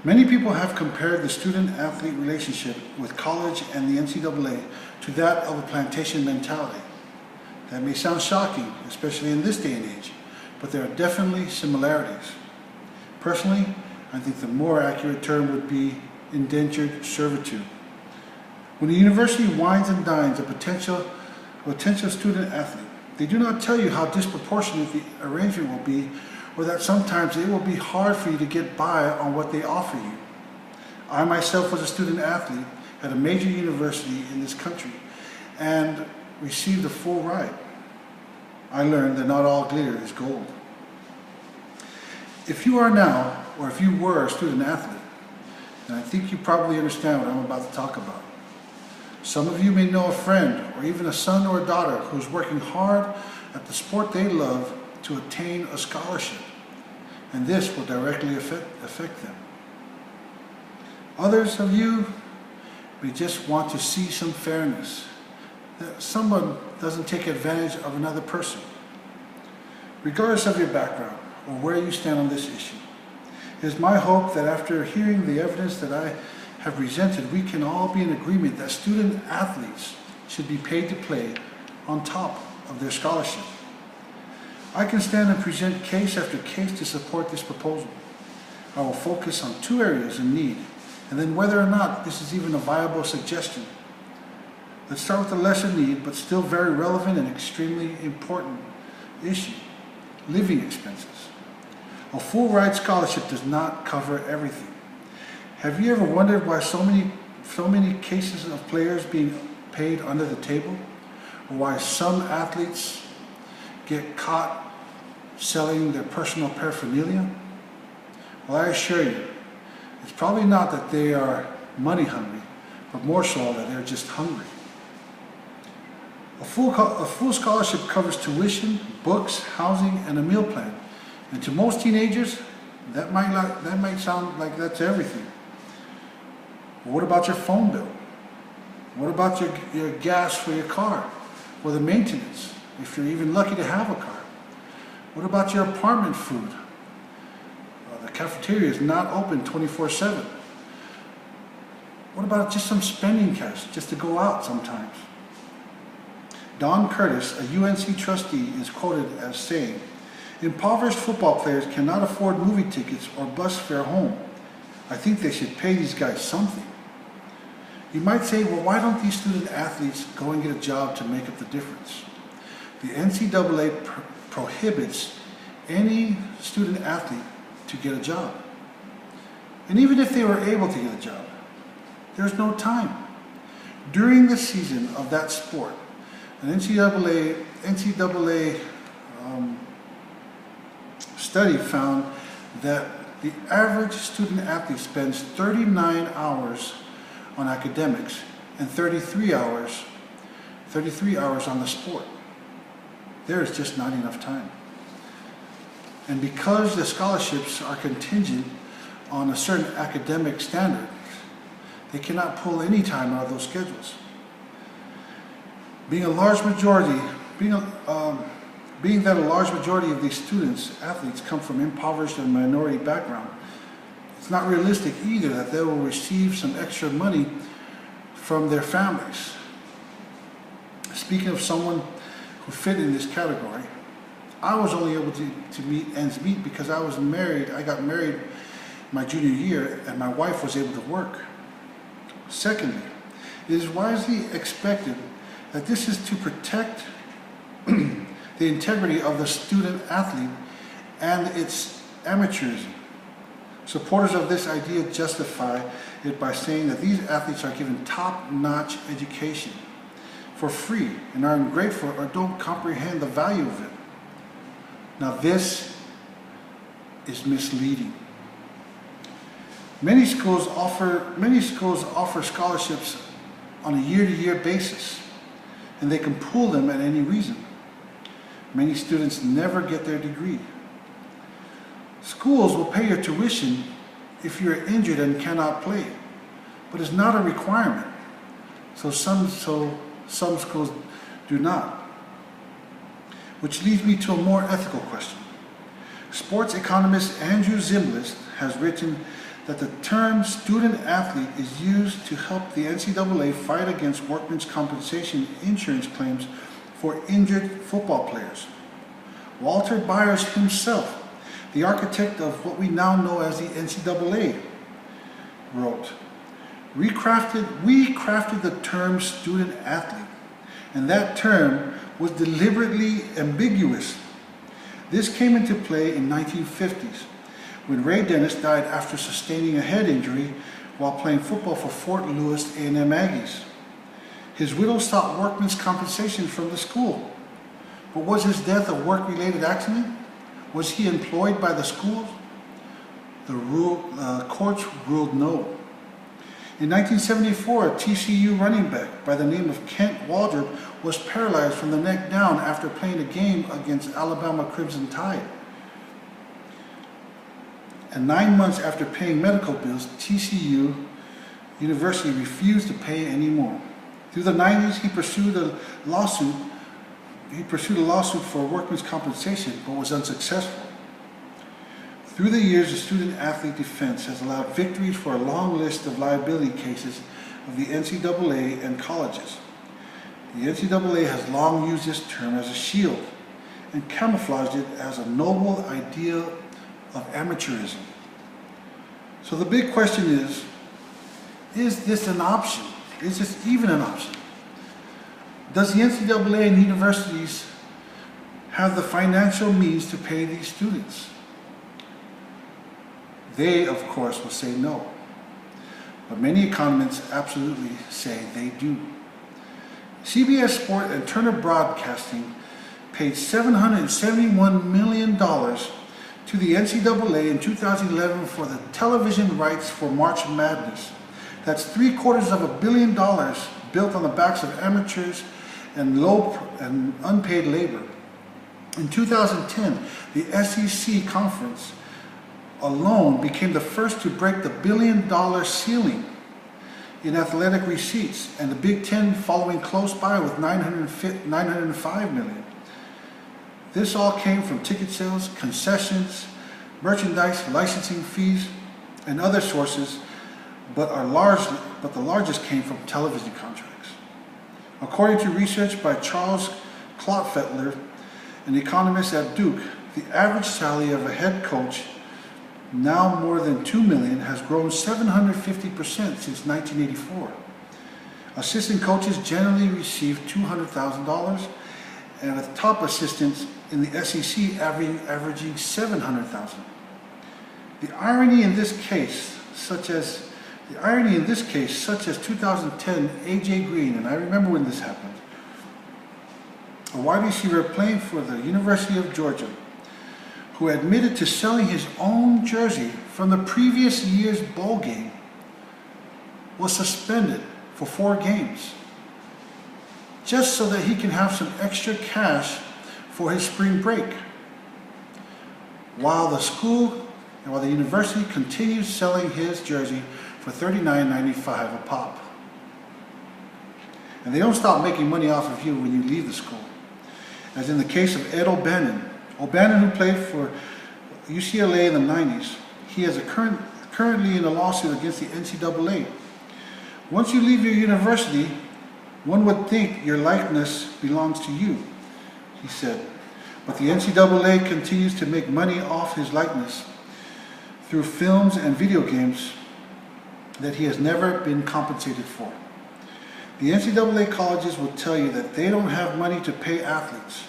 Many people have compared the student-athlete relationship with college and the NCAA to that of a plantation mentality. That may sound shocking, especially in this day and age, but there are definitely similarities. Personally, I think the more accurate term would be indentured servitude. When a university wines and dines a potential student-athlete, they do not tell you how disproportionate the arrangement will be, or that sometimes it will be hard for you to get by on what they offer you. I myself was a student athlete at a major university in this country and received a full ride. I learned that not all glitter is gold. If you are now, or if you were a student athlete, then I think you probably understand what I'm about to talk about. Some of you may know a friend, or even a son or a daughter who's working hard at the sport they love to attain a scholarship, and this will directly affect them. Others of you may just want to see some fairness, that someone doesn't take advantage of another person. Regardless of your background or where you stand on this issue, it is my hope that after hearing the evidence that I have presented, we can all be in agreement that student athletes should be paid to play on top of their scholarship. I can stand and present case after case to support this proposal. I will focus on two areas in need, and then whether or not this is even a viable suggestion. Let's start with the lesser need, but still very relevant and extremely important issue: living expenses. A full ride scholarship does not cover everything. Have you ever wondered why so many cases of players being paid under the table, or why some athletes get caught selling their personal paraphernalia? Well, I assure you, it's probably not that they are money hungry, but more so that they're just hungry. A full scholarship covers tuition, books, housing, and a meal plan. And to most teenagers, that might sound like that's everything. But what about your phone bill? What about your gas for your car, or the maintenance, if you're even lucky to have a car? What about your apartment food? The cafeteria is not open 24/7. What about just some spending cash, just to go out sometimes? Don Curtis, a UNC trustee, is quoted as saying, "Impoverished football players cannot afford movie tickets or bus fare home. I think they should pay these guys something." You might say, well, why don't these student athletes go and get a job to make up the difference? The NCAA prohibits any student athlete to get a job. And even if they were able to get a job, there's no time. During the season of that sport, an NCAA study found that the average student athlete spends 39 hours on academics and 33 hours on the sport. There is just not enough time. And because the scholarships are contingent on a certain academic standard, they cannot pull any time out of those schedules. Being that a large majority of these athletes come from impoverished and minority background, it's not realistic either that they will receive some extra money from their families. Speaking of someone who fit in this category, I was only able to meet ends meet because I was married. I got married my junior year and my wife was able to work. Secondly, it is wisely expected that this is to protect the integrity of the student athlete and its amateurism. Supporters of this idea justify it by saying that these athletes are given top-notch education for free and are ungrateful or don't comprehend the value of it. Now this is misleading. Many schools offer scholarships on a year-to-year basis, and they can pull them at any reason. Many students never get their degree. Schools will pay your tuition if you're injured and cannot play, but it's not a requirement. So some schools do not. Which leads me to a more ethical question. Sports economist Andrew Zimbalist has written that the term student athlete is used to help the NCAA fight against workmen's compensation insurance claims for injured football players. Walter Byers himself, the architect of what we now know as the NCAA, wrote, we crafted the term student athlete, and that term was deliberately ambiguous. This came into play in 1950s when Ray Dennis died after sustaining a head injury while playing football for Fort Lewis A&M Aggies. His widow sought workmen's compensation from the school. But was his death a work-related accident? Was he employed by the school? The courts ruled no. In 1974, a TCU running back by the name of Kent Waldrop was paralyzed from the neck down after playing a game against Alabama Crimson Tide. And 9 months after paying medical bills, TCU University refused to pay anymore. Through the 90s, he pursued a lawsuit for workmen's compensation, but was unsuccessful. Through the years, the student-athlete defense has allowed victories for a long list of liability cases of the NCAA and colleges. The NCAA has long used this term as a shield and camouflaged it as a noble idea of amateurism. So the big question is this an option? Is this even an option? Does the NCAA and universities have the financial means to pay these students? They, of course, will say no. But many economists absolutely say they do. CBS Sport and Turner Broadcasting paid $771 million to the NCAA in 2011 for the television rights for March Madness. That's $750 million built on the backs of amateurs and low and unpaid labor. In 2010, the SEC conference alone became the first to break the $1 billion ceiling in athletic receipts, and the Big Ten following close by with $905 million. This all came from ticket sales, concessions, merchandise, licensing fees, and other sources, but the largest came from television contracts. According to research by Charles Klottfelter, an economist at Duke, the average salary of a head coach, now more than $2 million, has grown 750% since 1984. Assistant coaches generally receive $200,000, and the top assistants in the SEC averaging $700,000. The irony in this case, such as 2010, A.J. Green, and I remember when this happened, a wide receiver playing for the University of Georgia, who admitted to selling his own jersey from the previous year's bowl game, was suspended for 4 games, just so that he can have some extra cash for his spring break, while the university continues selling his jersey for $39.95 a pop. And they don't stop making money off of you when you leave the school. As in the case of Ed O'Bannon, who played for UCLA in the 90s, he is currently in a lawsuit against the NCAA. Once you leave your university, one would think your likeness belongs to you, he said. But the NCAA continues to make money off his likeness through films and video games that he has never been compensated for. The NCAA colleges will tell you that they don't have money to pay athletes.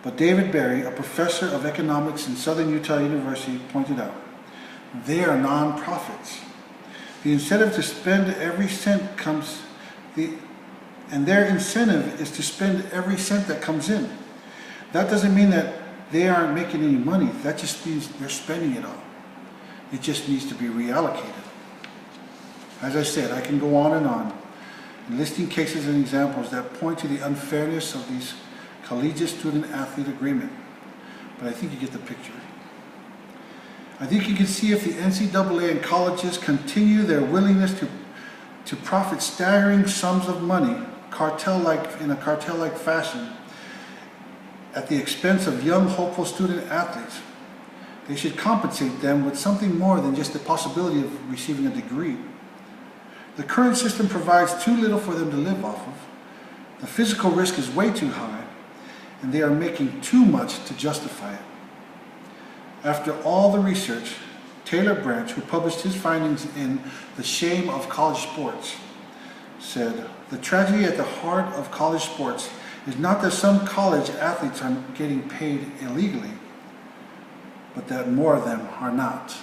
But David Berry, a professor of economics in Southern Utah University, pointed out, they are nonprofits. The incentive to spend every cent and their incentive is to spend every cent that comes in. That doesn't mean that they aren't making any money. That just means they're spending it all. It just needs to be reallocated. As I said, I can go on, listing cases and examples that point to the unfairness of these collegiate student-athlete agreement. But I think you get the picture. I think you can see if the NCAA and colleges continue their willingness to profit staggering sums of money, in a cartel-like fashion, at the expense of young, hopeful student-athletes, They should compensate them with something more than just the possibility of receiving a degree. The current system provides too little for them to live off of. The physical risk is way too high, and they are making too much to justify it. After all the research, Taylor Branch, who published his findings in The Shame of College Sports, said, "The tragedy at the heart of college sports is not that some college athletes are getting paid illegally, but that more of them are not."